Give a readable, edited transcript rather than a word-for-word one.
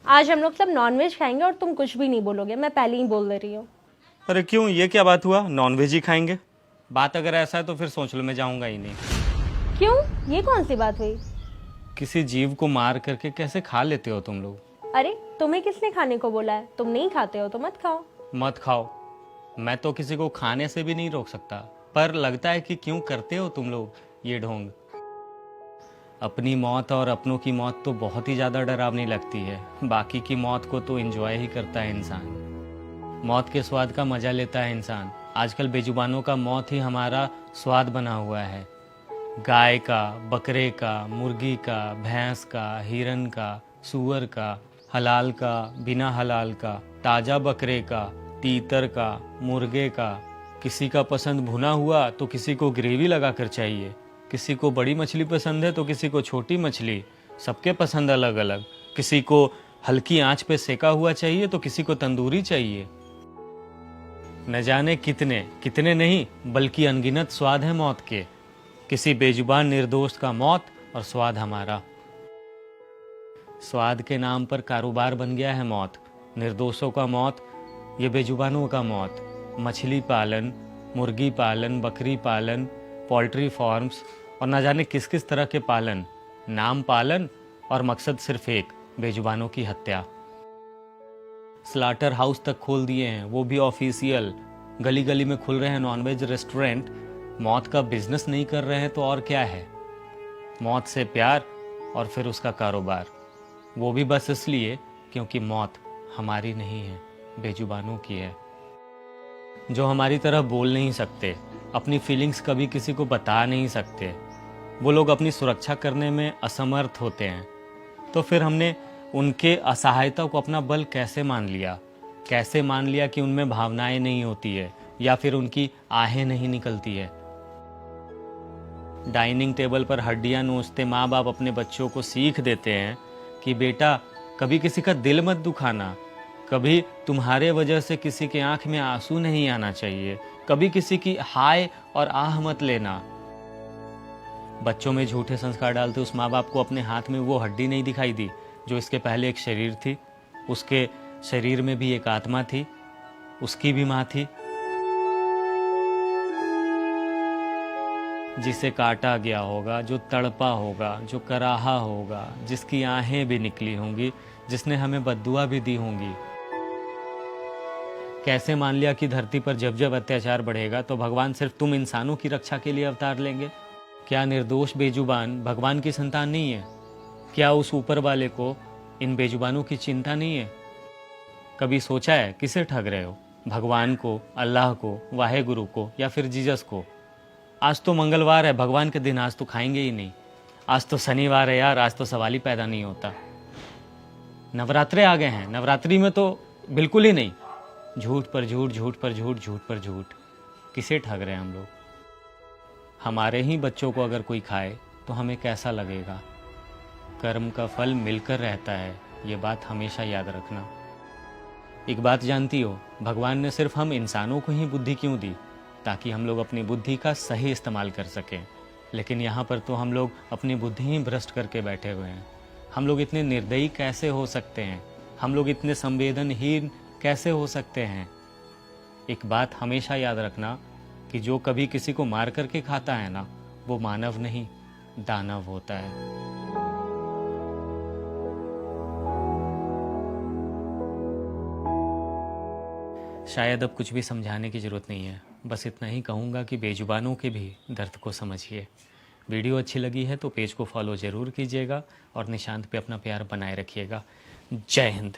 आज हम लोग सब नॉनवेज खाएंगे और तुम कुछ भी नहीं बोलोगे, मैं पहले ही बोल दे रही हूँ। अरे क्यों, ये क्या बात हुआ? नॉनवेज ही खाएंगे? बात अगर ऐसा है तो फिर सोच लो, मैं जाऊंगा ही नहीं। क्यों? ये कौन सी बात हुई? किसी जीव को मार करके कैसे खा लेते हो तुम लोग? अरे तुम्हें किसने खाने को बोला है? तुम नहीं खाते हो तो मत खाओ। मत खाओ। मैं तो किसी को खाने से भी नहीं रोक सकता, पर लगता है कि क्यों करते हो तुम लोग ये ढोंग। अपनी मौत और अपनों की मौत तो बहुत ही ज़्यादा डरावनी लगती है, बाकी की मौत को तो एंजॉय ही करता है इंसान। मौत के स्वाद का मज़ा लेता है इंसान। आजकल बेजुबानों का मौत ही हमारा स्वाद बना हुआ है। गाय का, बकरे का, मुर्गी का, भैंस का, हिरन का, सूअर का, हलाल का, बिना हलाल का, ताज़ा बकरे का, तीतर का, मुर्गे का। किसी का पसंद भुना हुआ तो किसी को ग्रेवी लगाकर चाहिए, किसी को बड़ी मछली पसंद है तो किसी को छोटी मछली। सबके पसंद अलग अलग। किसी को हल्की आंच पे सेका हुआ चाहिए तो किसी को तंदूरी चाहिए। न जाने कितने कितने नहीं बल्कि अनगिनत स्वाद है मौत के। किसी बेजुबान निर्दोष का मौत और स्वाद हमारा। स्वाद के नाम पर कारोबार बन गया है मौत। निर्दोषों का मौत, ये बेजुबानों का मौत। मछली पालन, मुर्गी पालन, बकरी पालन, पोल्ट्री फार्म्स और न जाने किस किस तरह के पालन, नाम पालन और मकसद सिर्फ एक, बेजुबानों की हत्या। स्लाटर हाउस तक खोल दिए हैं, वो भी ऑफिशियल। गली गली में खुल रहे हैं नॉनवेज रेस्टोरेंट। मौत का बिजनेस नहीं कर रहे हैं तो और क्या है? मौत से प्यार और फिर उसका कारोबार, वो भी बस इसलिए क्योंकि मौत हमारी नहीं है, बेजुबानों की है। जो हमारी तरह बोल नहीं सकते, अपनी फीलिंग्स कभी किसी को बता नहीं सकते, वो लोग अपनी सुरक्षा करने में असमर्थ होते हैं। तो फिर हमने उनके असहायता को अपना बल कैसे मान लिया? कैसे मान लिया कि उनमें भावनाएं नहीं होती है या फिर उनकी आहें नहीं निकलती है? डाइनिंग टेबल पर हड्डियां नोचते माँ बाप अपने बच्चों को सीख देते हैं कि बेटा कभी किसी का दिल मत दुखाना, कभी तुम्हारे वजह से किसी के आंख में आंसू नहीं आना चाहिए, कभी किसी की हाय और आह मत लेना। बच्चों में झूठे संस्कार डालते उस माँ बाप को अपने हाथ में वो हड्डी नहीं दिखाई दी जो इसके पहले एक शरीर थी। उसके शरीर में भी एक आत्मा थी, उसकी भी माँ थी, जिसे काटा गया होगा, जो तड़पा होगा, जो कराहा होगा, जिसकी आहें भी निकली होंगी, जिसने हमें बद्दुआ भी दी होंगी। कैसे मान लिया कि धरती पर जब जब अत्याचार बढ़ेगा तो भगवान सिर्फ तुम इंसानों की रक्षा के लिए अवतार लेंगे? क्या निर्दोष बेजुबान भगवान की संतान नहीं है? क्या उस ऊपर वाले को इन बेजुबानों की चिंता नहीं है? कभी सोचा है किसे ठग रहे हो? भगवान को, अल्लाह को, वाहेगुरु को या फिर जीसस को? आज तो मंगलवार है, भगवान के दिन आज तो खाएंगे ही नहीं। आज तो शनिवार है यार, आज तो सवाल ही पैदा नहीं होता। नवरात्रे आ गए हैं, नवरात्रि में तो बिल्कुल ही नहीं। झूठ पर झूठ, झूठ पर झूठ, झूठ पर झूठ। किसे ठग रहे हैं हम लोग? हमारे ही बच्चों को अगर कोई खाए तो हमें कैसा लगेगा? कर्म का फल मिलकर रहता है, ये बात हमेशा याद रखना। एक बात जानती हो, भगवान ने सिर्फ हम इंसानों को ही बुद्धि क्यों दी? ताकि हम लोग अपनी बुद्धि का सही इस्तेमाल कर सकें। लेकिन यहाँ पर तो हम लोग अपनी बुद्धि ही भ्रष्ट करके बैठे हुए हैं। हम लोग इतने निर्दयी कैसे हो सकते हैं? हम लोग इतने संवेदनहीन कैसे हो सकते हैं? एक बात हमेशा याद रखना कि जो कभी किसी को मार करके खाता है ना, वो मानव नहीं, दानव होता है। शायद अब कुछ भी समझाने की ज़रूरत नहीं है, बस इतना ही कहूँगा कि बेजुबानों के भी दर्द को समझिए। वीडियो अच्छी लगी है तो पेज को फॉलो ज़रूर कीजिएगा और निशांत पे अपना प्यार बनाए रखिएगा। जय हिंद।